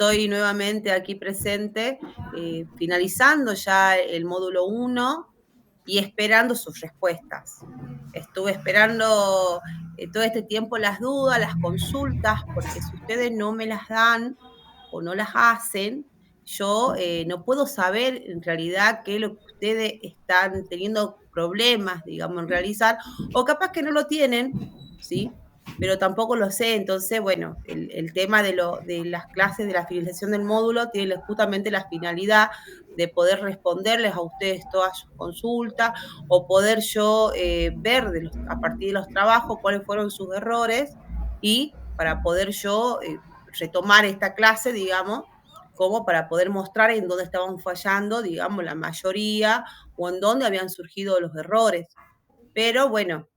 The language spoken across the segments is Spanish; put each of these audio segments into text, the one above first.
estoy nuevamente aquí presente, finalizando ya el módulo 1 y esperando sus respuestas. Estuve esperando todo este tiempo las dudas, las consultas, porque si ustedes no me las dan o no las hacen, yo no puedo saber en realidad qué es lo que ustedes están teniendo problemas, digamos, en realizar, o capaz que no lo tienen, ¿sí? Pero tampoco lo sé. Entonces, bueno, el tema de las clases de la finalización del módulo tiene justamente la finalidad de poder responderles a ustedes todas sus consultas o poder yo ver a partir de los trabajos cuáles fueron sus errores y para poder yo retomar esta clase, digamos, como para poder mostrar en dónde estaban fallando, digamos, la mayoría o en dónde habían surgido los errores. Pero bueno,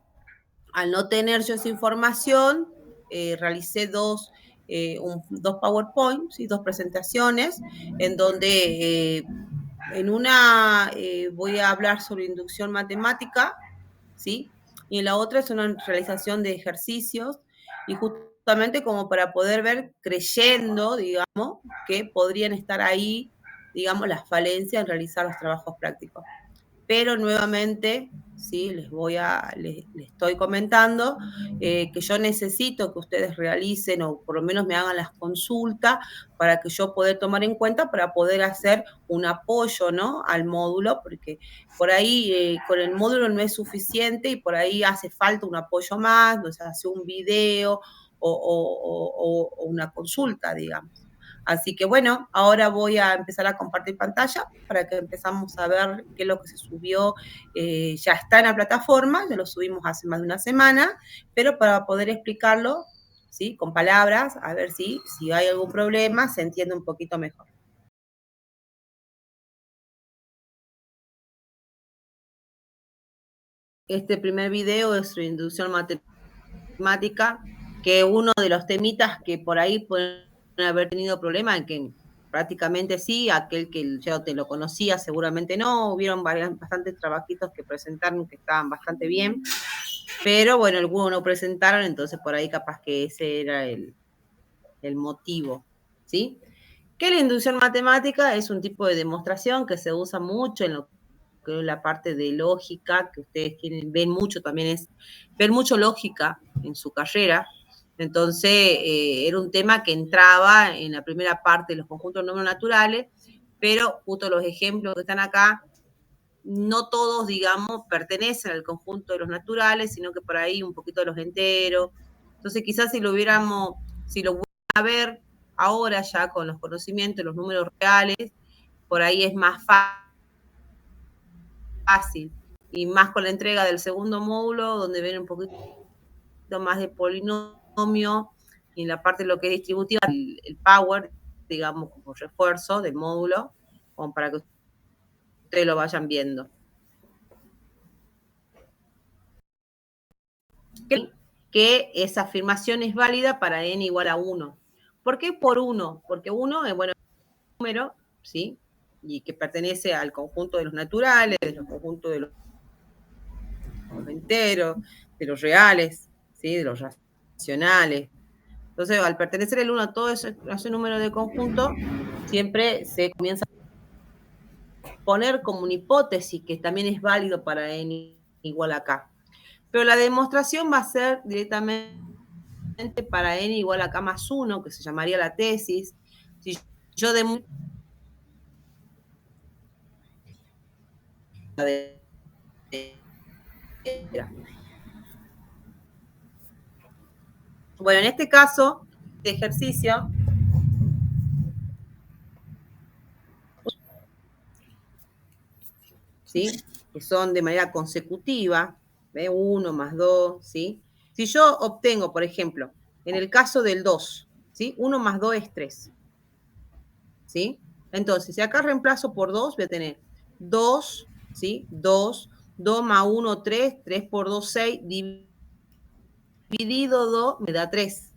al no tener yo esa información, realicé dos PowerPoint, ¿sí? Dos presentaciones, en donde en una voy a hablar sobre inducción matemática, ¿sí? Y en la otra es una realización de ejercicios, y justamente como para poder ver, creyendo, digamos, que podrían estar ahí, digamos, las falencias en realizar los trabajos prácticos. Pero nuevamente, ¿sí? Les estoy comentando que yo necesito que ustedes realicen o por lo menos me hagan las consultas para que yo pueda tomar en cuenta para poder hacer un apoyo, ¿no? Al módulo, porque por ahí con el módulo no es suficiente y por ahí hace falta un apoyo más, o sea, hace un video o una consulta, digamos. Así que bueno, ahora voy a empezar a compartir pantalla para que empezamos a ver qué es lo que se subió. Ya está en la plataforma, ya lo subimos hace más de una semana, pero para poder explicarlo, ¿sí? Con palabras, a ver si hay algún problema, se entiende un poquito mejor. Este primer video es una inducción matemática, que uno de los temitas que por ahí pueden haber tenido problemas, en que prácticamente sí, aquel que yo te lo conocía seguramente no, hubieron bastantes trabajitos que presentaron que estaban bastante bien, pero bueno, algunos no presentaron, entonces por ahí capaz que ese era el motivo, ¿sí? Que la inducción matemática es un tipo de demostración que se usa mucho en lo que es la parte de lógica, que ustedes ven mucho también, es ver mucho lógica en su carrera. Entonces, era un tema que entraba en la primera parte de los conjuntos de números naturales, pero justo los ejemplos que están acá, no todos, digamos, pertenecen al conjunto de los naturales, sino que por ahí un poquito de los enteros. Entonces, quizás si lo vuelvan a ver ahora ya con los conocimientos, los números reales, por ahí es más fácil. Y más con la entrega del segundo módulo, donde ven un poquito más de polinomio, y en la parte de lo que es distributiva, el power, digamos, como refuerzo del módulo, como para que ustedes lo vayan viendo. Que esa afirmación es válida para n igual a 1. ¿Por qué por 1? Porque 1 es, bueno, un número, ¿sí? Y que pertenece al conjunto de los naturales, de los conjuntos de los enteros, de los reales, ¿sí? De los racionales. Entonces, al pertenecer el 1 a todo ese número de conjunto, siempre se comienza a poner como una hipótesis que también es válido para n igual a k. Pero la demostración va a ser directamente para n igual a k más 1, que se llamaría la tesis. Si yo demuestro bueno, en este caso de ejercicio, ¿sí? Que son de manera consecutiva, ¿ve? 1 más 2, ¿sí? Si yo obtengo, por ejemplo, en el caso del 2, ¿sí? 1 más 2 es 3, ¿sí? Entonces, si acá reemplazo por 2, voy a tener 2, ¿sí? 2 más 1, 3, 3 por 2, 6, dividido 2 me da 3.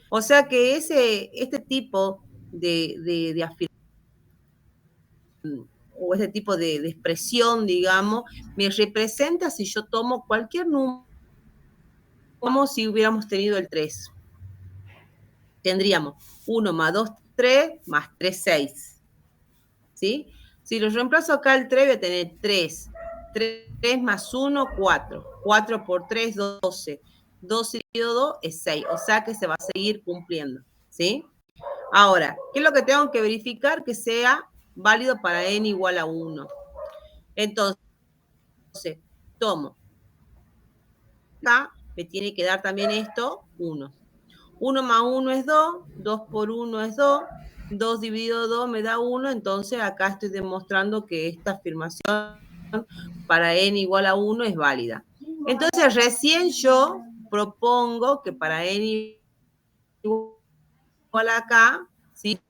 O sea que este tipo de afirmación o ese tipo de expresión, digamos, me representa si yo tomo cualquier número, como si hubiéramos tenido el 3. Tendríamos 1 más 2 3 más 3, 6. ¿Sí? Si lo reemplazo acá el 3, voy a tener 3. 3 más 1, 4. 4 por 3, 12. 12 dividido 2 es 6. O sea que se va a seguir cumpliendo. ¿Sí? Ahora, ¿qué es lo que tengo que verificar? Que sea válido para n igual a 1. Entonces, tomo. Acá me tiene que dar también esto, 1. 1 más 1 es 2, 2 por 1 es 2, 2 dividido 2 me da 1, entonces acá estoy demostrando que esta afirmación para n igual a 1 es válida. Entonces recién yo propongo que para n igual a acá, ¿sí?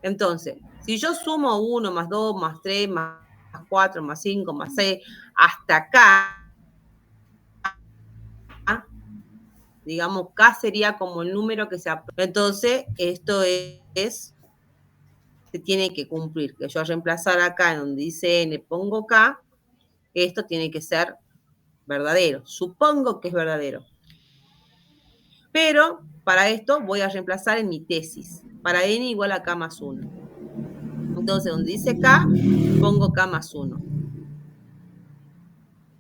Entonces, si yo sumo 1 más 2 más 3 más 4 más 5 más 6 hasta acá, digamos, K sería como el número que se aproxima. Entonces, esto se tiene que cumplir. Que yo reemplazar acá en donde dice N, pongo K, esto tiene que ser verdadero. Supongo que es verdadero. Pero para esto voy a reemplazar en mi tesis. Para N igual a K más 1. Entonces, donde dice K, pongo K más 1.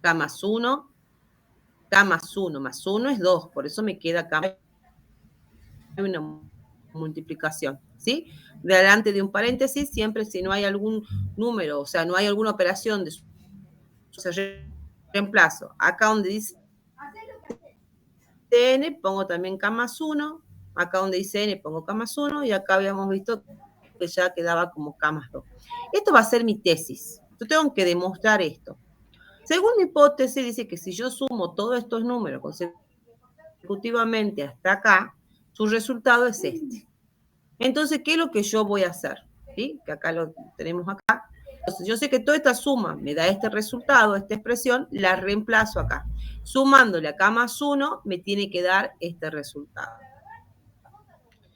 K más 1. K más 1 más 1 es 2. Por eso me queda K. Una multiplicación, ¿sí? Delante de un paréntesis, siempre si no hay algún número, o sea, no hay alguna operación de reemplazo. Acá donde dice n, pongo también K más 1. Acá donde dice n, pongo K más 1. Y acá habíamos visto que ya quedaba como K más 2. Esto va a ser mi tesis. Yo tengo que demostrar esto. Según mi hipótesis, dice que si yo sumo todos estos números consecutivamente hasta acá, su resultado es este. Entonces, ¿qué es lo que yo voy a hacer? ¿Sí? Que acá lo tenemos acá. Entonces, yo sé que toda esta suma me da este resultado, esta expresión, la reemplazo acá. Sumándole acá más 1, me tiene que dar este resultado.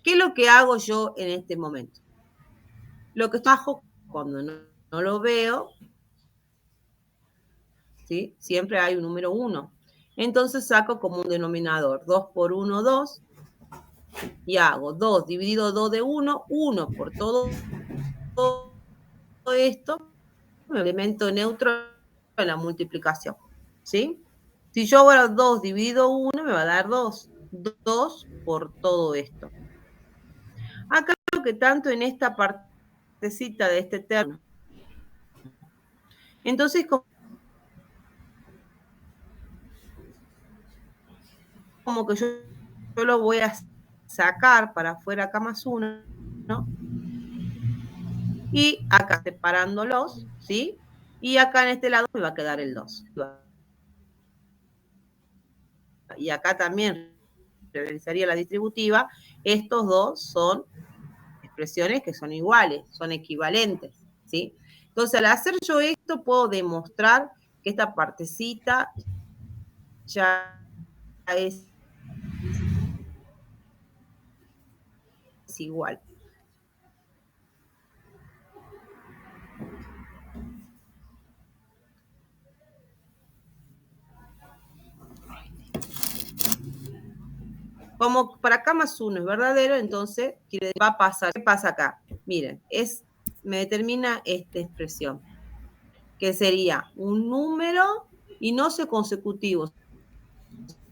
¿Qué es lo que hago yo en este momento? Lo que bajo, cuando no lo veo, ¿sí? Siempre hay un número 1. Entonces saco como un denominador. 2 por 1, 2. Y hago 2 dividido 2 de 1, 1 por todo esto, un elemento neutro en la multiplicación. ¿Sí? Si yo hago 2 dividido 1, me va a dar 2. 2 por todo esto. Acá creo que tanto en esta partecita de este término. Entonces, como que yo lo voy a sacar para afuera acá más 1, ¿no? Y acá separándolos, ¿sí? Y acá en este lado me va a quedar el 2. Y acá también realizaría la distributiva. Estos dos son expresiones que son iguales, son equivalentes, ¿sí? Entonces, al hacer yo esto, puedo demostrar que esta partecita ya es igual. Como para acá más 1 es verdadero, entonces va a pasar. ¿Qué pasa acá? Miren, me determina esta expresión, que sería un número y no su consecutivo,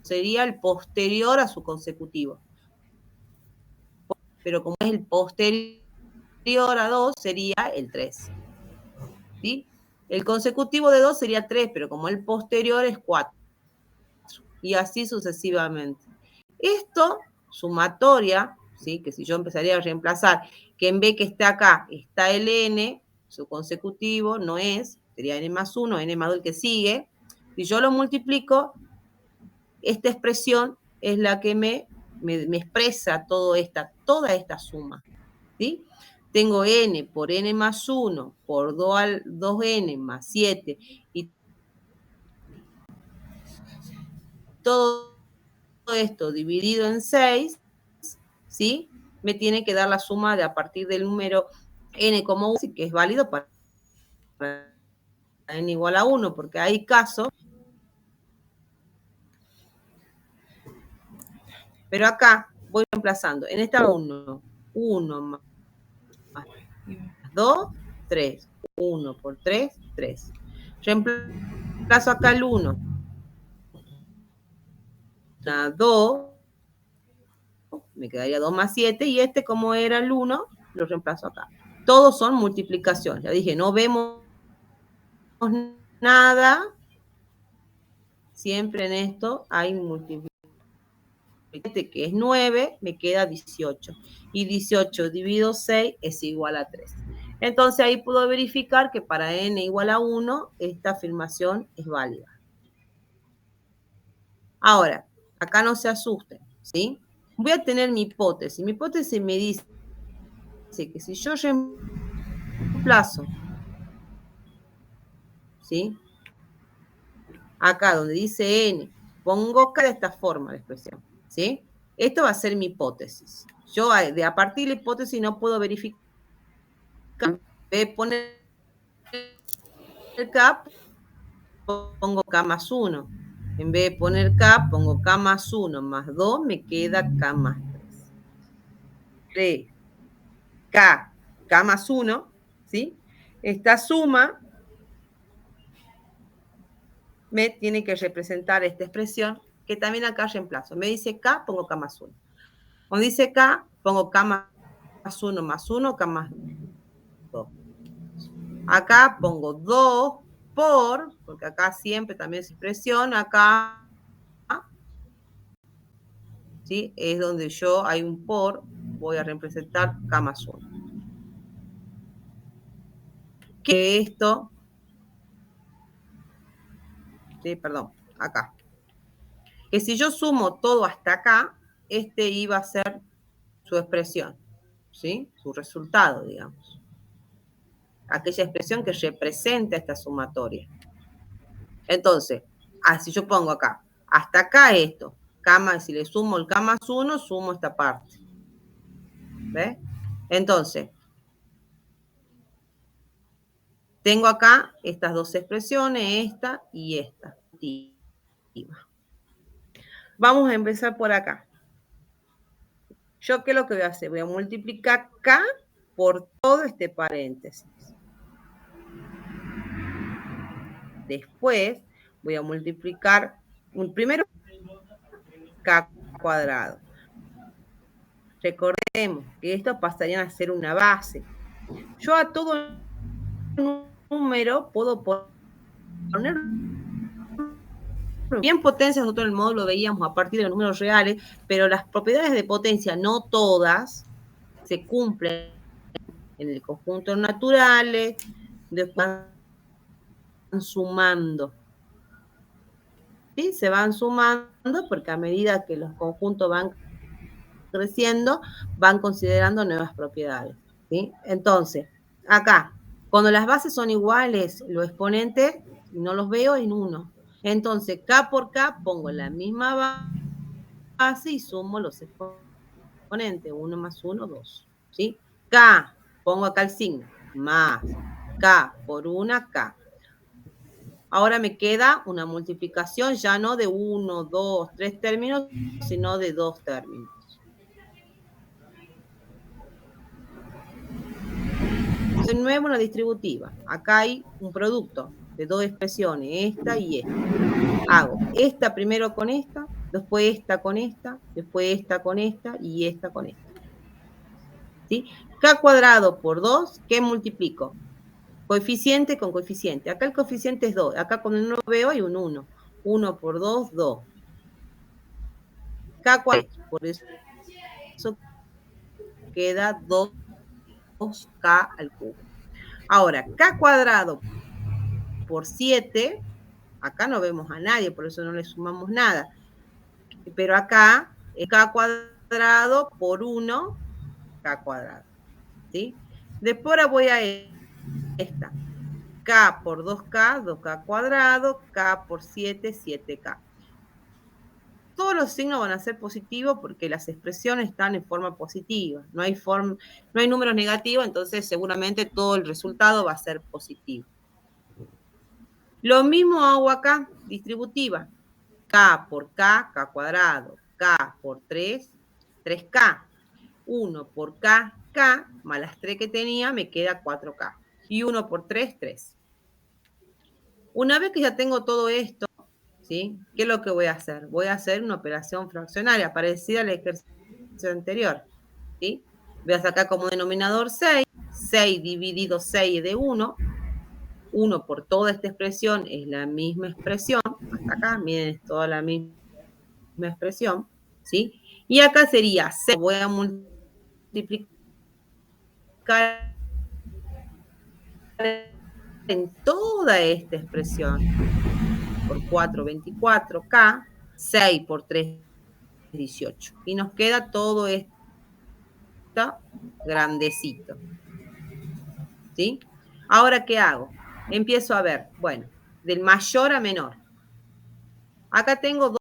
sería el posterior a su consecutivo. Pero como es el posterior a 2, sería el 3. ¿Sí? El consecutivo de 2 sería 3, pero como el posterior es 4. Y así sucesivamente. Esto, sumatoria, ¿sí? Que si yo empezaría a reemplazar, que en vez que esté acá, está el n, su consecutivo no es, sería n más 1, n más 2 el que sigue. Si yo lo multiplico, esta expresión es la que me expresa toda esta suma. ¿Sí? Tengo n por n más 1 por 2n más 7 y todo esto dividido en 6, ¿sí? Me tiene que dar la suma de a partir del número n como 1, que es válido para n igual a 1, porque hay casos. Pero acá voy reemplazando. En esta 1, 1 más 2, 3. 1 por 3, 3. Reemplazo acá el 1. 2, me quedaría 2 más 7, y este, como era el 1, lo reemplazo acá. Todos son multiplicaciones. Ya dije, no vemos nada. Siempre en esto hay multiplicación, que es 9, me queda 18. Y 18 dividido 6 es igual a 3. Entonces ahí puedo verificar que para n igual a 1, esta afirmación es válida. Ahora, acá no se asusten, ¿sí? Voy a tener mi hipótesis. Mi hipótesis me dice que si yo reemplazo, ¿sí? Acá donde dice n, pongo k de esta forma la expresión, ¿sí? Esto va a ser mi hipótesis. Yo a partir de la hipótesis no puedo verificar. Voy a poner k, pongo k más 1. En vez de poner k, pongo k más 1 más 2, me queda k más 3. K más 1, ¿sí? Esta suma me tiene que representar esta expresión, que también acá reemplazo. Me dice k, pongo k más 1. Cuando dice k, pongo k más 1 más 1, k más 2. Acá pongo 2 porque acá siempre también es expresión, acá, ¿sí? Es donde yo hay un por, voy a representar k más 1. Que esto, sí, perdón, acá. Que si yo sumo todo hasta acá, este iba a ser su expresión, ¿sí? Su resultado, digamos. Aquella expresión que representa esta sumatoria. Entonces, si yo pongo acá, hasta acá esto, si le sumo el k más 1, sumo esta parte. ¿Ves? Entonces, tengo acá estas dos expresiones, esta y esta. Vamos a empezar por acá. ¿Yo qué es lo que voy a hacer? Voy a multiplicar k por todo este paréntesis. Después voy a multiplicar primero k cuadrado. Recordemos que esto pasaría a ser una base. Yo a todo número puedo poner bien potencia. Nosotros en el módulo veíamos a partir de los números reales, pero las propiedades de potencia, no todas, se cumplen en el conjunto naturales, después van sumando. ¿Sí? Se van sumando porque a medida que los conjuntos van creciendo, van considerando nuevas propiedades. ¿Sí? Entonces, acá, cuando las bases son iguales, los exponentes, no los veo en 1. Entonces, k por k pongo la misma base y sumo los exponentes. 1 más 1, 2. ¿Sí? K, pongo acá el signo, más k por 1, k. Ahora me queda una multiplicación ya no de 1, 2, 3 términos, sino de 2 términos. De nuevo una distributiva. Acá hay un producto de dos expresiones, esta y esta. Hago esta primero con esta, después esta con esta, después esta con esta y esta con esta. ¿Sí? K cuadrado por 2, ¿qué multiplico? Coeficiente con coeficiente. Acá el coeficiente es 2. Acá cuando no lo veo hay un 1. 1 por 2, 2. K cuadrado, por eso queda 2k al cubo. Ahora, k cuadrado por 7, acá no vemos a nadie, por eso no le sumamos nada. Pero acá es k cuadrado por 1, k cuadrado. ¿Sí? Después ahora voy a esta. K por 2k, 2k cuadrado, k por 7, 7k. Todos los signos van a ser positivos porque las expresiones están en forma positiva. No hay números negativos, entonces seguramente todo el resultado va a ser positivo. Lo mismo hago acá, distributiva. K por k, k cuadrado. K por 3, 3k. 1 por K, más las 3 que tenía, me queda 4K. Y 1 por 3, 3. Una vez que ya tengo todo esto, ¿sí? ¿Qué es lo que voy a hacer? Voy a hacer una operación fraccionaria parecida al ejercicio anterior, ¿sí? Voy a sacar como denominador 6, 6 dividido 6 de 1, 1 por toda esta expresión es la misma expresión, hasta acá, miren, es toda la misma expresión, ¿sí? Y acá sería 6, voy a multiplicar en toda esta expresión por 4, 24K, 6 por 3, 18. Y nos queda todo esto grandecito, ¿sí? Ahora, ¿qué hago? Empiezo a ver, bueno, del mayor a menor. Acá tengo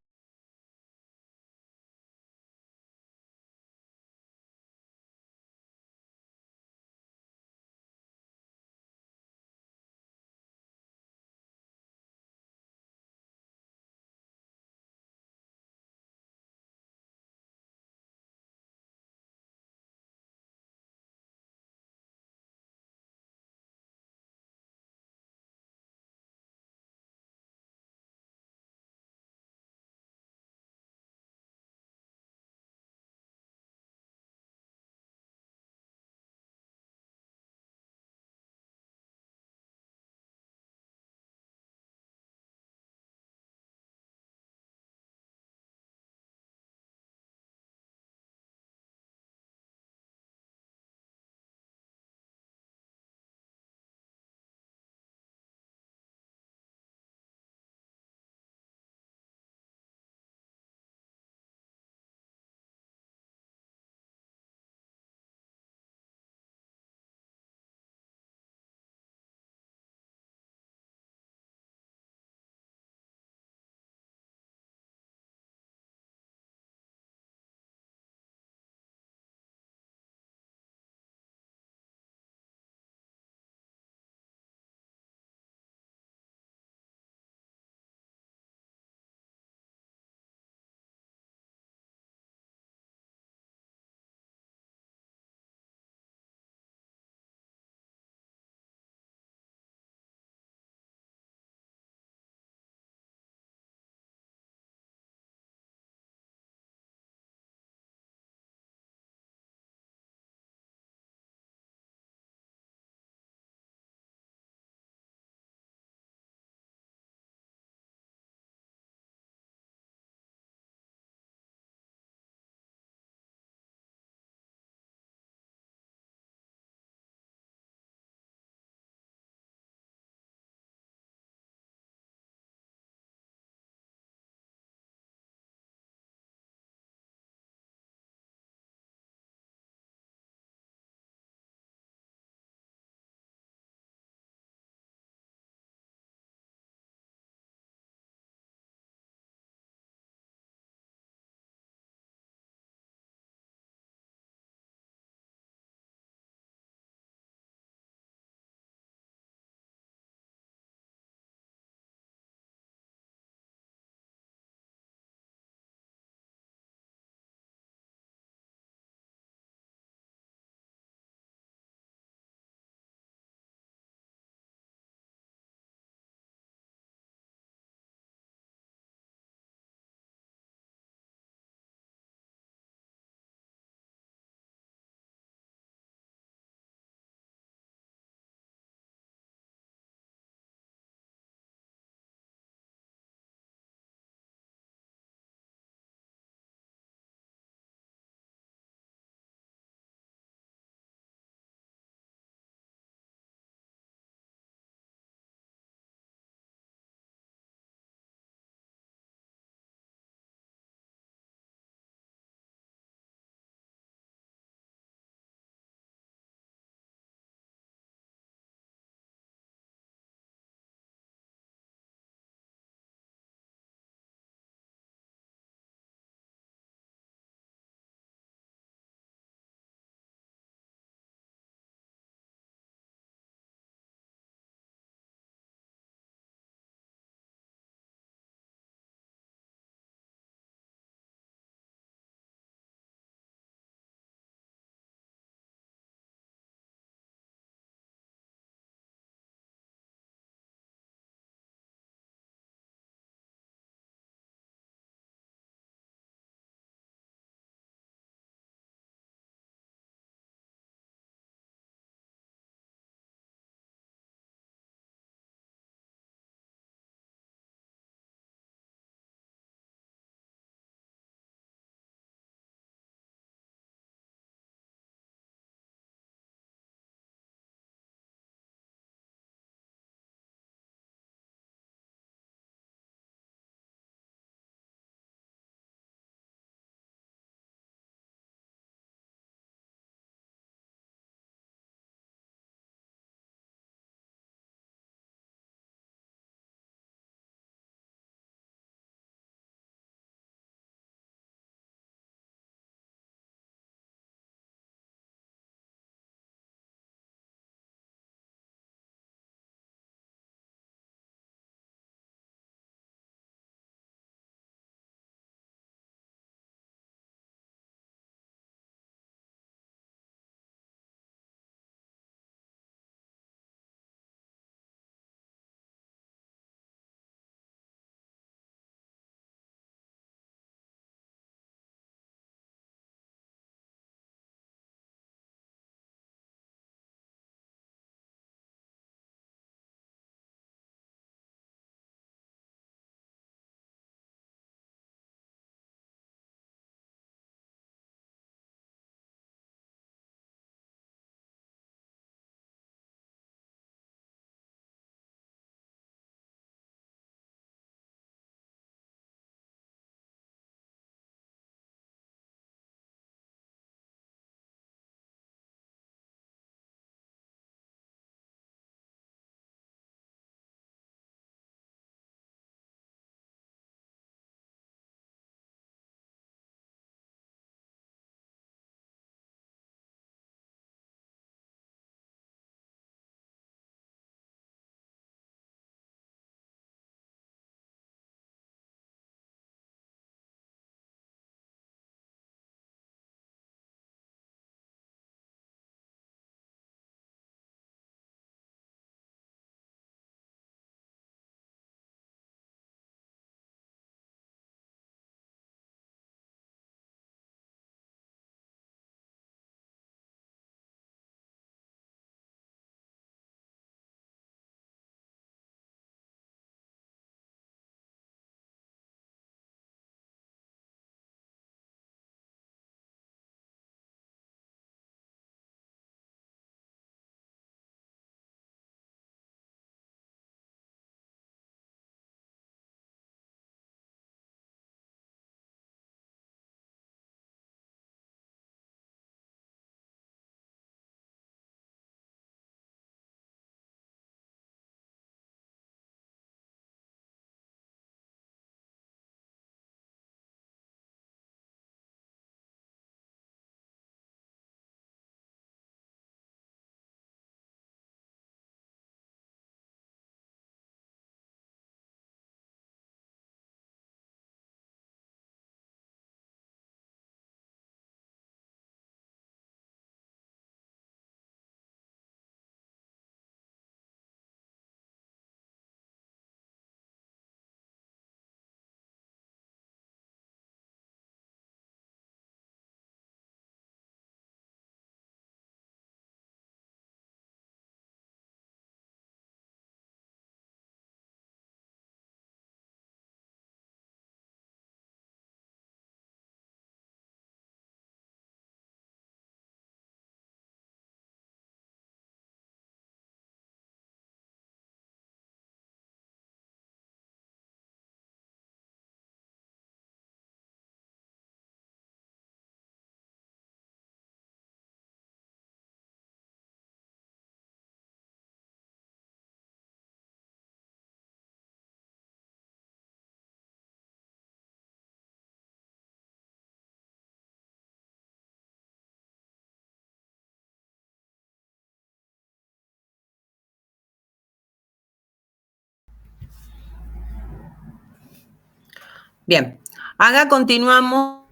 Bien, acá continuamos,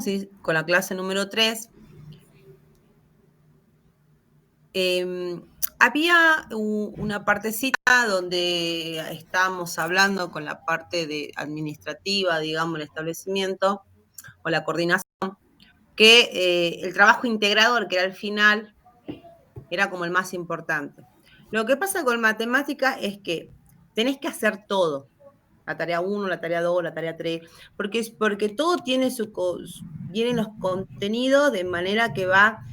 ¿sí?, con la clase número 3. Había una partecita donde estábamos hablando con la parte administrativa, digamos, del establecimiento, o la coordinación, que el trabajo integrador, que era el final, era como el más importante. Lo que pasa con matemática es que tenés que hacer todo. La tarea 1, la tarea 2, la tarea 3, porque todo tiene vienen los contenidos de manera que va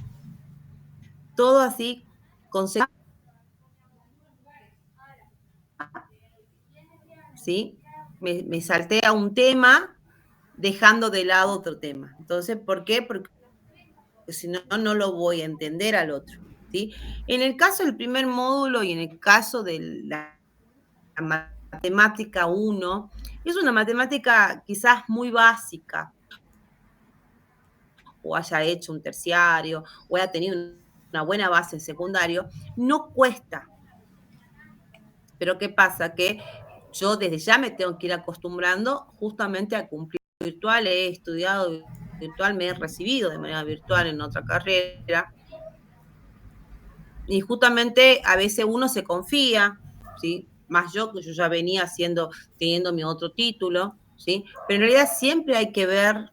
todo así, ¿sí? Me salté a un tema dejando de lado otro tema. Entonces, ¿por qué? Porque si no, no lo voy a entender al otro, ¿sí? En el caso del primer módulo y en el caso de la matemática 1, es una matemática quizás muy básica, o haya hecho un terciario, o haya tenido una buena base en secundario, no cuesta. Pero ¿qué pasa? Que yo desde ya me tengo que ir acostumbrando justamente a cumplir virtual. He estudiado virtual, me he recibido de manera virtual en otra carrera. Y justamente a veces uno se confía, ¿sí? Más yo, que yo ya venía teniendo mi otro título, ¿sí? Pero en realidad siempre hay que ver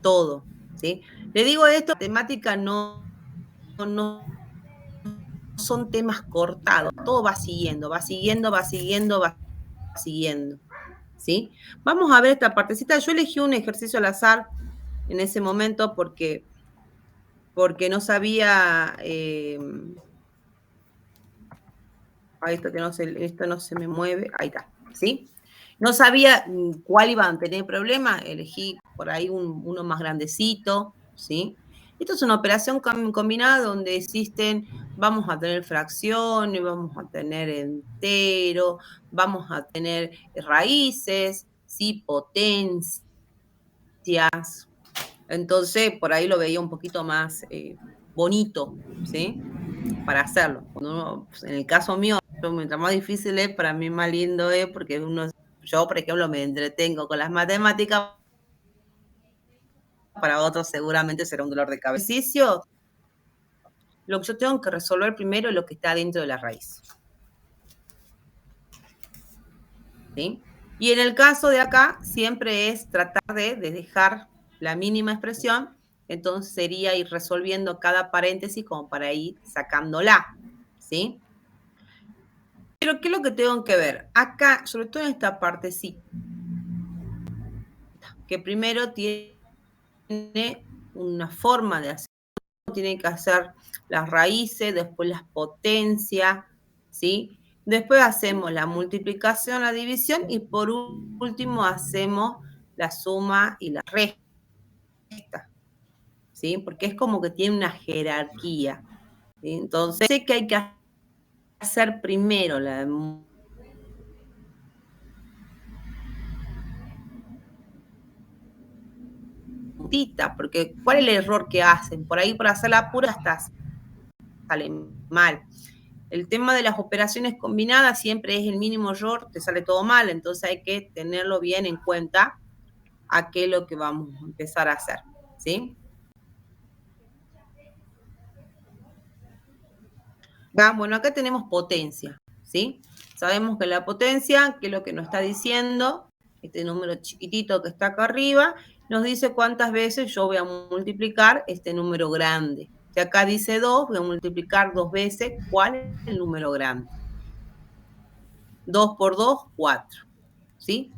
todo, ¿sí? Le digo esto, temática no son temas cortados, todo va siguiendo, ¿sí? Vamos a ver esta partecita. Yo elegí un ejercicio al azar en ese momento porque no sabía, esto no se me mueve, ahí está, ¿sí? No sabía cuál iba a tener problema, elegí por ahí uno más grandecito, ¿sí? Esto es una operación combinada donde vamos a tener fracciones, vamos a tener entero, vamos a tener raíces, ¿sí? Potencias. Entonces, por ahí lo veía un poquito más bonito, ¿sí? Para hacerlo. Pues, en el caso mío, mientras más difícil es, para mí más lindo es, porque yo, por ejemplo, me entretengo con las matemáticas, para otros seguramente será un dolor de cabeza. Ejercicio, lo que yo tengo que resolver primero es lo que está dentro de la raíz, ¿sí? Y en el caso de acá, siempre es tratar de dejar la mínima expresión, entonces sería ir resolviendo cada paréntesis como para ir sacándola, ¿sí? Pero ¿qué es lo que tengo que ver? Acá, sobre todo en esta partecita, que primero tiene una forma de hacer, tiene que hacer las raíces, después las potencias, ¿sí? Después hacemos la multiplicación, la división y por último hacemos la suma y la resta, ¿sí? Porque es como que tiene una jerarquía, ¿sí? Entonces, sé que hay que hacer primero la porque ¿cuál es el error que hacen? Por ahí, por hacer la pura, sale mal. El tema de las operaciones combinadas siempre es el mínimo error, te sale todo mal, entonces hay que tenerlo bien en cuenta a qué es lo que vamos a empezar a hacer, ¿sí? Bueno, acá tenemos potencia, ¿sí? Sabemos que la potencia, que es lo que nos está diciendo, este número chiquitito que está acá arriba, nos dice cuántas veces yo voy a multiplicar este número grande. Si acá dice 2, voy a multiplicar 2 veces, ¿cuál es el número grande? 2 por 2, 4, ¿sí?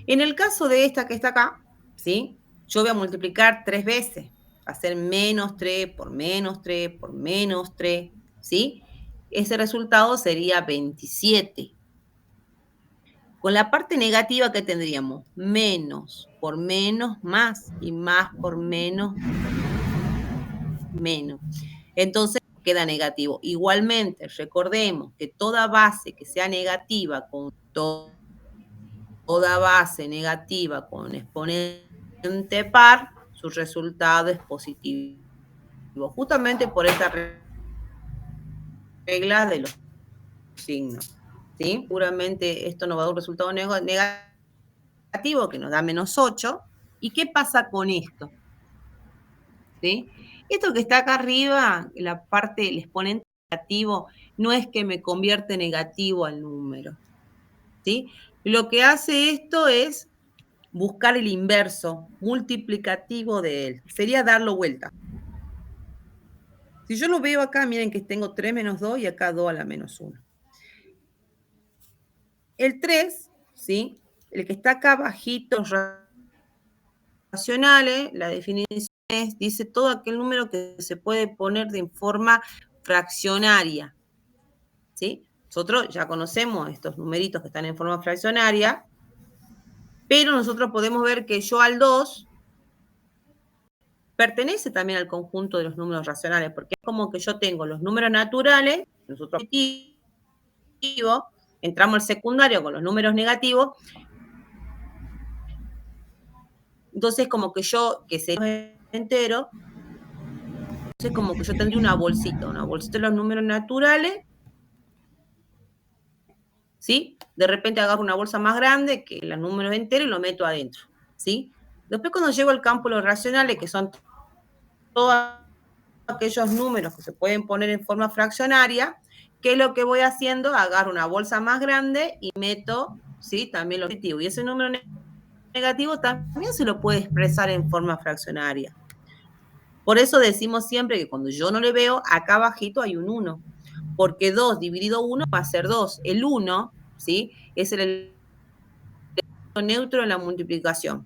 En el caso de esta que está acá, ¿sí? Yo voy a multiplicar 3 veces. Va a ser menos 3 por menos 3 por menos 3, ¿sí? Ese resultado sería 27. Con la parte negativa, ¿qué tendríamos? Menos por menos, más, y más por menos, menos. Entonces queda negativo. Igualmente, recordemos que toda base que sea negativa, con toda base negativa con exponente par, su resultado es positivo. Justamente por esta regla de los signos, ¿sí? Seguramente esto nos va a dar un resultado negativo que nos da -8. ¿Y qué pasa con esto? ¿Sí? Esto que está acá arriba, la parte del exponente negativo, no es que me convierte negativo al número, ¿sí? Lo que hace esto es buscar el inverso multiplicativo de él. Sería darlo vuelta. Si yo lo veo acá, miren que tengo 3 menos 2 y acá 2 a la -1. El 3, ¿sí? El que está acá bajito, racionales, la definición es, dice todo aquel número que se puede poner de forma fraccionaria, ¿sí? Nosotros ya conocemos estos numeritos que están en forma fraccionaria, pero nosotros podemos ver que yo al 2 pertenece también al conjunto de los números racionales, porque es como que yo tengo los números naturales, nosotros entramos al secundario con los números negativos, entonces como que yo, que sería entero, entonces como que yo tendría una bolsita de los números naturales, ¿sí? De repente agarro una bolsa más grande que los números enteros y lo meto adentro, ¿sí? Después cuando llego al campo de los racionales, que son todos aquellos números que se pueden poner en forma fraccionaria, ¿qué es lo que voy haciendo? Agarro una bolsa más grande y meto, ¿sí? También los positivos. Y ese número negativo también se lo puede expresar en forma fraccionaria. Por eso decimos siempre que cuando yo no le veo, acá abajito hay un 1, porque 2 dividido 1 va a ser 2. El 1, ¿sí? Es el elemento neutro en la multiplicación.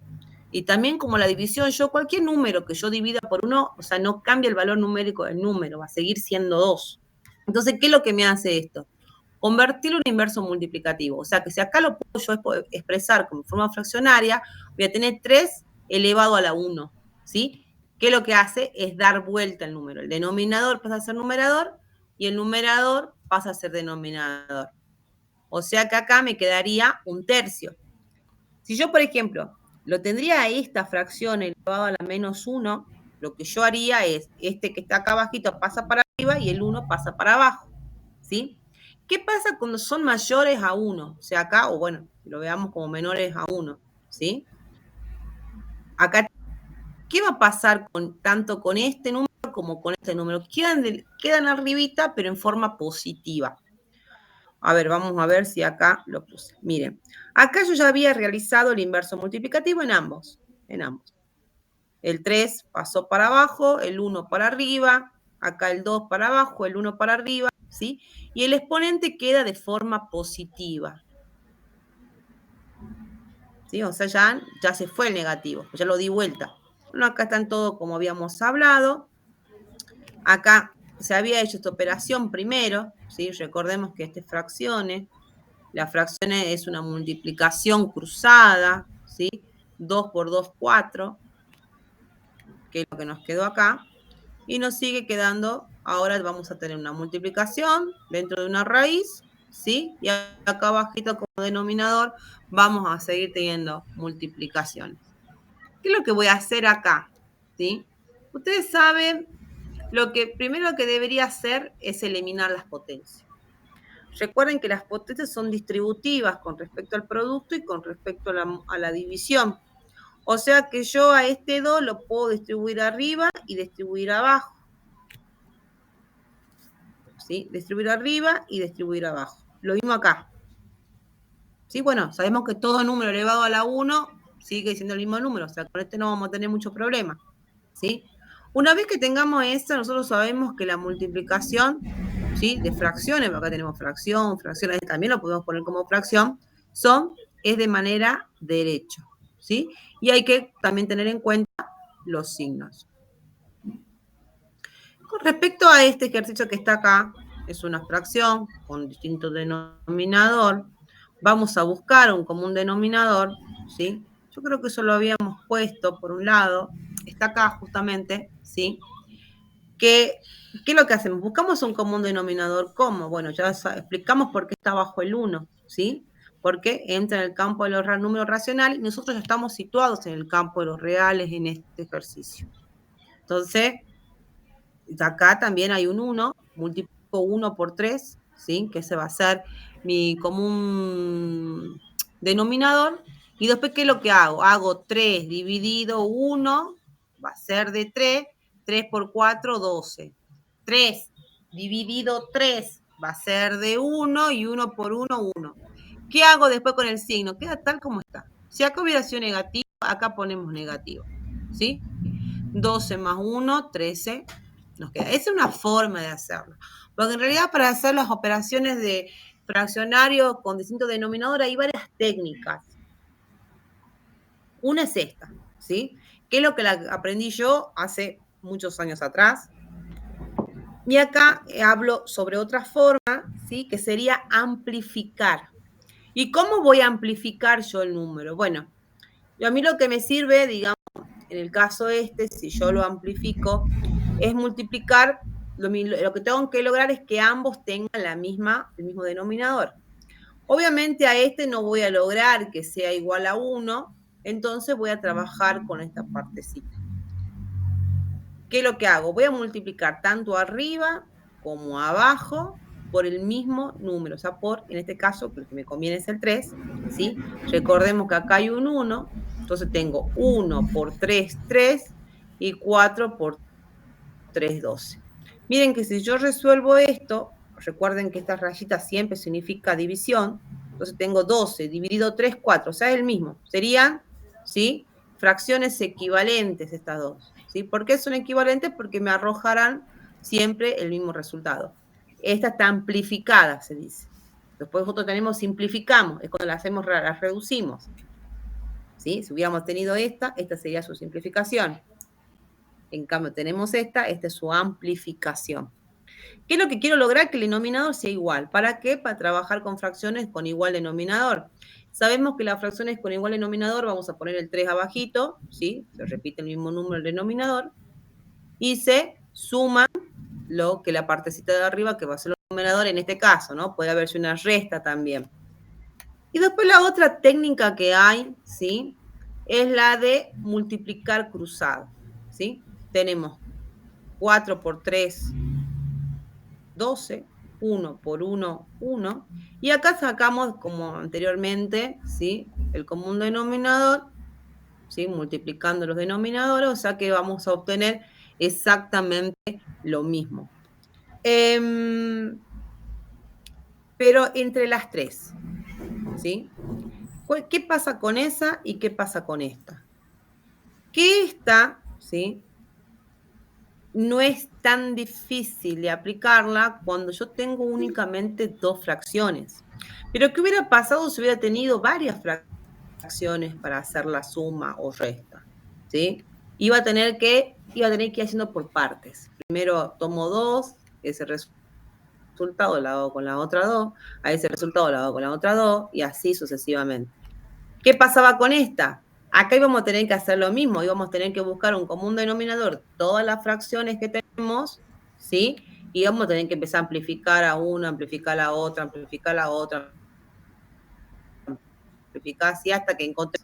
Y también como la división, yo cualquier número que yo divida por 1, o sea, no cambia el valor numérico del número, va a seguir siendo 2. Entonces, ¿qué es lo que me hace esto? Convertirlo en inverso multiplicativo. O sea, que si acá lo puedo yo expresar como forma fraccionaria, voy a tener 3 elevado a la 1, ¿sí? Que lo que hace es dar vuelta el número. El denominador pasa a ser numerador y el numerador pasa a ser denominador. O sea que acá me quedaría un tercio. Si yo, por ejemplo, lo tendría a esta fracción elevado a la -1, lo que yo haría es, este que está acá abajito pasa para arriba y el 1 pasa para abajo, ¿sí? ¿Qué pasa cuando son mayores a 1? O sea, acá, o bueno, lo veamos como menores a 1, ¿sí? Acá, ¿qué va a pasar tanto con este número como con este número? Quedan arribita, pero en forma positiva. A ver, vamos a ver si acá lo puse. Miren, acá yo ya había realizado el inverso multiplicativo en ambos. El 3 pasó para abajo, el 1 para arriba, acá el 2 para abajo, el 1 para arriba, ¿sí? Y el exponente queda de forma positiva. ¿Sí? O sea, ya se fue el negativo, ya lo di vuelta. Bueno, acá están todos como habíamos hablado. Acá se había hecho esta operación primero, ¿sí? Recordemos que estas fracciones, la fracción es una multiplicación cruzada, ¿sí? 2 por 2, 4, que es lo que nos quedó acá. Y nos sigue quedando, ahora vamos a tener una multiplicación dentro de una raíz, ¿sí? Y acá abajito como denominador vamos a seguir teniendo multiplicaciones. ¿Qué es lo que voy a hacer acá? ¿Sí? Ustedes saben, primero que debería hacer es eliminar las potencias. Recuerden que las potencias son distributivas con respecto al producto y con respecto a la división. O sea que yo a este 2 lo puedo distribuir arriba y distribuir abajo. ¿Sí? Distribuir arriba y distribuir abajo. Lo mismo acá. ¿Sí? Bueno, sabemos que todo número elevado a la 1 sigue siendo el mismo número. O sea, con este no vamos a tener mucho problema. ¿Sí? Una vez que tengamos esto, nosotros sabemos que la multiplicación, ¿sí? De fracciones, acá tenemos fracciones, también lo podemos poner como fracción, es de manera derecha, ¿sí? Y hay que también tener en cuenta los signos. Con respecto a este ejercicio que está acá, es una fracción con distinto denominador. Vamos a buscar un común denominador, ¿sí? Yo creo que eso lo habíamos puesto por un lado. Está acá justamente, ¿sí? ¿Qué es lo que hacemos? Buscamos un común denominador. ¿Cómo? Bueno, ya explicamos por qué está bajo el 1, ¿sí? Porque entra en el campo de los números racionales y nosotros ya estamos situados en el campo de los reales en este ejercicio. Entonces, acá también hay un 1, multiplico 1 por 3, ¿sí? Que ese va a ser mi común denominador. Y después, ¿qué es lo que hago? Hago 3 dividido 1, va a ser de 3, 3 por 4, 12. 3 dividido 3 va a ser de 1 y 1 por 1, 1. ¿Qué hago después con el signo? Queda tal como está. Si acá hubiera sido negativo, acá ponemos negativo, ¿sí? 12 más 1, 13, nos queda. Esa es una forma de hacerlo. Porque en realidad para hacer las operaciones de fraccionario con distintos denominadores hay varias técnicas. Una es esta, ¿sí? Que es lo que aprendí yo hace muchos años atrás. Y acá hablo sobre otra forma, ¿sí? Que sería amplificar. ¿Y cómo voy a amplificar yo el número? Bueno, a mí lo que me sirve, digamos, en el caso este, si yo lo amplifico, es multiplicar, lo que tengo que lograr es que ambos tengan el mismo denominador. Obviamente a este no voy a lograr que sea igual a 1, entonces voy a trabajar con esta partecita. ¿Qué es lo que hago? Voy a multiplicar tanto arriba como abajo por el mismo número, o sea, en este caso, el que me conviene es el 3, ¿sí? Recordemos que acá hay un 1, entonces tengo 1 por 3, 3, y 4 por 3, 12. Miren que si yo resuelvo esto, recuerden que esta rayita siempre significa división, entonces tengo 12 dividido 3, 4, o sea, es el mismo. Serían, ¿sí? Fracciones equivalentes estas dos, ¿sí? ¿Por qué son equivalentes? Porque me arrojarán siempre el mismo resultado. Esta está amplificada, se dice. Después nosotros tenemos simplificamos, es cuando las reducimos, ¿sí? Si hubiéramos tenido esta sería su simplificación. En cambio, tenemos esta es su amplificación. ¿Qué es lo que quiero lograr? Que el denominador sea igual. ¿Para qué? Para trabajar con fracciones con igual denominador. Sabemos que las fracciones con igual denominador, vamos a poner el 3 abajito, ¿sí? Se repite el mismo número del denominador, y se suman lo que la partecita de arriba, que va a ser el numerador en este caso, ¿no? Puede haberse una resta también. Y después la otra técnica que hay, ¿sí? Es la de multiplicar cruzado, ¿sí? Tenemos 4 por 3, 12, 1 por 1, 1. Y acá sacamos, como anteriormente, ¿sí? El común denominador, ¿sí? Multiplicando los denominadores, o sea que vamos a obtener exactamente lo mismo. Pero entre las tres, ¿sí? ¿Qué pasa con esa y qué pasa con esta? Que esta, ¿sí? No es tan difícil de aplicarla cuando yo tengo únicamente dos fracciones. Pero ¿qué hubiera pasado si hubiera tenido varias fracciones para hacer la suma o resta? ¿Sí? Iba a tener que ir haciendo por partes. Primero tomo 2, ese resultado lo hago con la otra 2, a ese resultado lo hago con la otra 2, y así sucesivamente. ¿Qué pasaba con esta? Acá íbamos a tener que hacer lo mismo, íbamos a tener que buscar un común denominador, todas las fracciones que tenemos, ¿sí? Y íbamos a tener que empezar a amplificar a una, amplificar a la otra, amplificar a la otra, amplificar así hasta que encontré.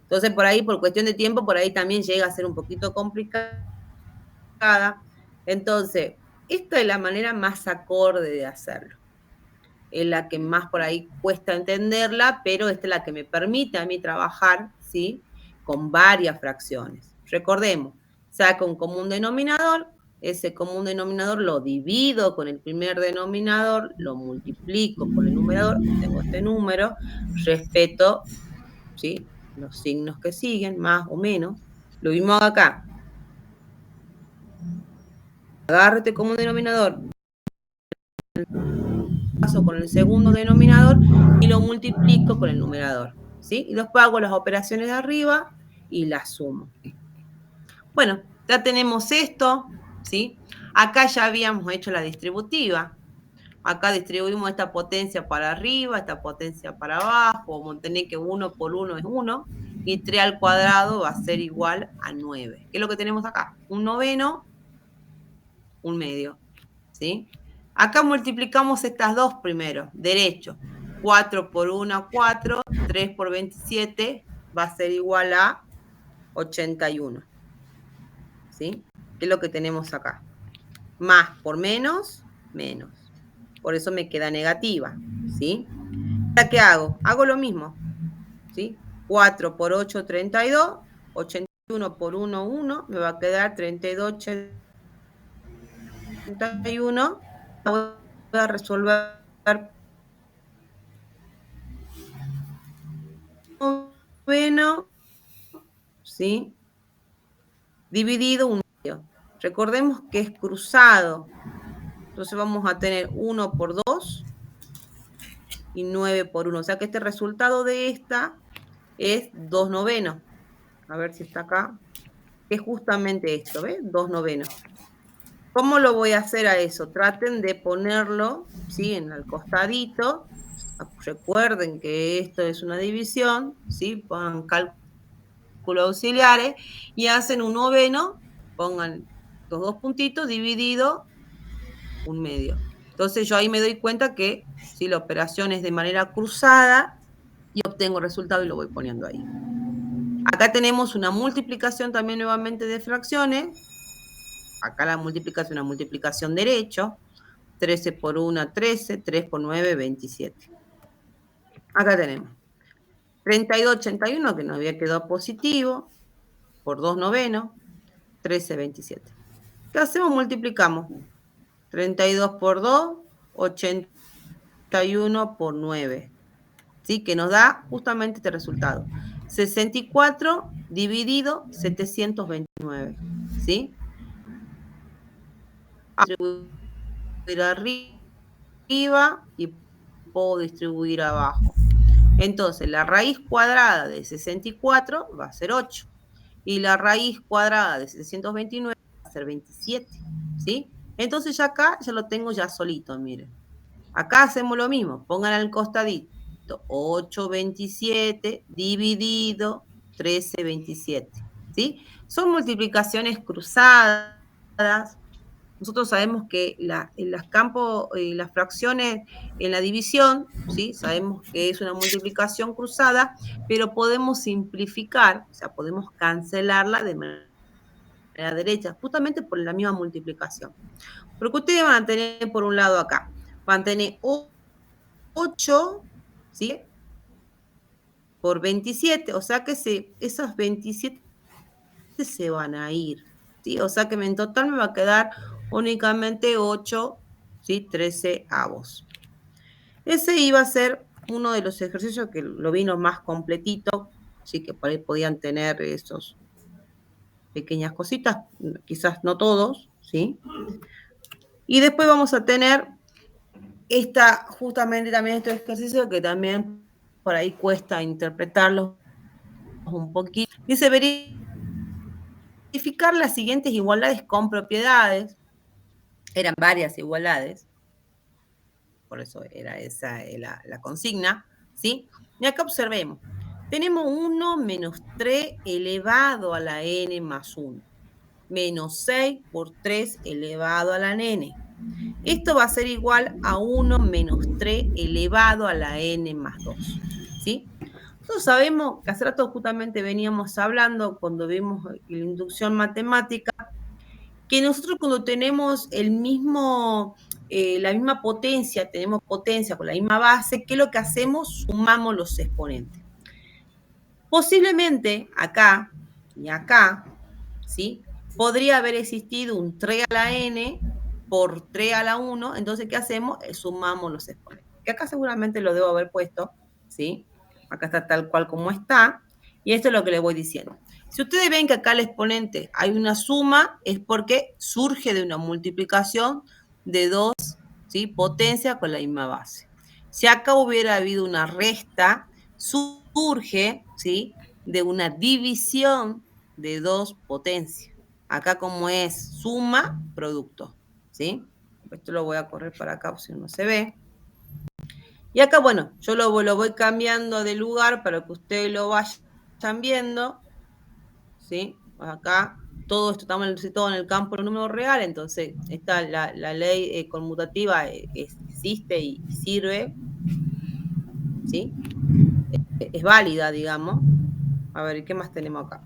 Entonces, por ahí, por cuestión de tiempo, por ahí también llega a ser un poquito complicada. Entonces, esta es la manera más acorde de hacerlo. Es la que más por ahí cuesta entenderla, pero esta es la que me permite a mí trabajar, ¿sí? Con varias fracciones. Recordemos, saco un común denominador, ese común denominador lo divido con el primer denominador, lo multiplico por el numerador, tengo este número, respeto, ¿sí? Los signos que siguen, más o menos. Lo mismo acá. Agarro este común denominador, paso con el segundo denominador y lo multiplico con el numerador, ¿sí? Y después hago las operaciones de arriba y las sumo. Bueno, ya tenemos esto, ¿sí? Acá ya habíamos hecho la distributiva. Acá distribuimos esta potencia para arriba, esta potencia para abajo. Vamos a tener que 1 por 1 es 1 y 3 al cuadrado va a ser igual a 9. ¿Qué es lo que tenemos acá? Un noveno, un medio, ¿sí? Acá multiplicamos estas dos primero, derecho. 4 por 1, 4, 3 por 27 va a ser igual a 81. ¿Sí? ¿Qué es lo que tenemos acá? Más por menos, menos. por eso me queda negativa, ¿sí? ¿Ahora qué hago? Hago lo mismo, ¿sí? 4 por 8, 32, 81 por 1, 1, me va a quedar 32, 81, voy a resolver noveno, ¿sí? Dividido un medio. Recordemos que es cruzado. Entonces vamos a tener 1 por 2 y 9 por 1. O sea que este resultado de esta es 2 novenos. A ver si está acá. Es justamente esto, ¿ves? 2 novenos. ¿Cómo lo voy a hacer a eso? Traten de ponerlo, ¿sí? En el costadito. Recuerden que esto es una división, ¿sí? Pongan cálculos auxiliares y hacen un noveno, pongan los dos puntitos dividido un medio. Entonces yo ahí me doy cuenta que si la operación es de manera cruzada y obtengo el resultado y lo voy poniendo ahí. Acá tenemos una multiplicación también nuevamente de fracciones. Acá la multiplicación es una multiplicación derecho. 13 por 1, 13, 3 por 9, 27. Acá tenemos 32, 81, que nos había quedado positivo, por 2 novenos, 13, 27. ¿Qué hacemos? Multiplicamos. 32 por 2, 81 por 9. ¿Sí? Que nos da justamente este resultado. 64 dividido 729. ¿Sí? Distribuir arriba y puedo distribuir abajo. Entonces, la raíz cuadrada de 64 va a ser 8. Y la raíz cuadrada de 729 va a ser 27. ¿Sí? Entonces ya acá ya lo tengo ya solito, miren. Acá hacemos lo mismo, pongan al costadito 8,27 dividido 13,27, ¿sí? Son multiplicaciones cruzadas. Nosotros sabemos que en los campos, las fracciones en la división, ¿sí? Sabemos que es una multiplicación cruzada, pero podemos simplificar, o sea, podemos cancelarla de manera derecha, justamente por la misma multiplicación. Porque ustedes van a tener por un lado acá, van a tener 8, ¿sí? Por 27, o sea que esos 27 se van a ir, ¿sí? O sea que en total me va a quedar únicamente 8, ¿sí? 13avos. Ese iba a ser uno de los ejercicios que lo vino más completito, sí, que por ahí podían tener esos pequeñas cositas, quizás no todos, ¿sí? Y después vamos a tener justamente también este ejercicio que también por ahí cuesta interpretarlos un poquito. Dice, verificar las siguientes igualdades con propiedades. Eran varias igualdades, por eso era esa la consigna, ¿sí? Y acá observemos, tenemos 1 menos 3 elevado a la n más 1, menos 6 por 3 elevado a la n. Esto va a ser igual a 1 menos 3 elevado a la n más 2, ¿sí? Nosotros sabemos que hace rato justamente veníamos hablando cuando vimos la inducción matemática, que nosotros cuando tenemos la misma potencia, tenemos potencia con la misma base, ¿qué es lo que hacemos? Sumamos los exponentes. Posiblemente acá y acá, ¿sí? Podría haber existido un 3 a la n por 3 a la 1, entonces ¿qué hacemos? Sumamos los exponentes. Que acá seguramente lo debo haber puesto, ¿sí? Acá está tal cual como está, y esto es lo que les voy diciendo. Si ustedes ven que acá el exponente hay una suma, es porque surge de una multiplicación de dos, ¿sí? Potencias con la misma base. Si acá hubiera habido una resta, surge, ¿sí? De una división de dos potencias. Acá como es suma, producto, ¿sí? Esto lo voy a correr para acá, si no se ve. Y acá, bueno, yo lo voy cambiando de lugar para que ustedes lo vayan viendo, ¿sí? Acá todo esto estamos todo en el campo del número real, entonces está la ley conmutativa existe y sirve, ¿sí? Es válida, digamos. A ver, ¿qué más tenemos acá?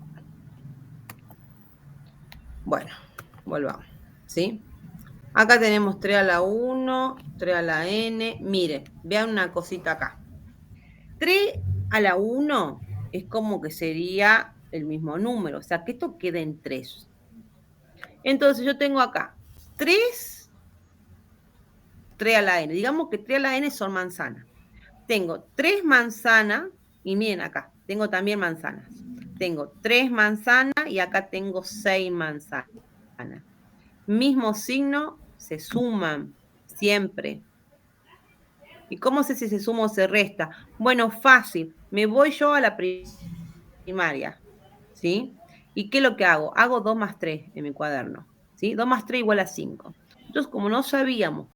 Bueno, volvamos, ¿sí? Acá tenemos 3 a la 1, 3 a la n. Mire, vean una cosita acá. 3 a la 1 es como que sería el mismo número, o sea que esto queda en 3. Entonces yo tengo acá 3, 3 a la n. Digamos que 3 a la n son manzanas. Tengo 3 manzanas y miren acá, tengo también manzanas. Tengo 3 manzanas y acá tengo 6 manzanas. Mismo signo, se suman siempre. ¿Y cómo sé si se suma o se resta? Bueno, fácil. Me voy yo a la primaria, ¿sí? ¿Y qué es lo que hago? Hago 2 más 3 en mi cuaderno, ¿sí? 2 más 3 igual a 5. Entonces, como no sabíamos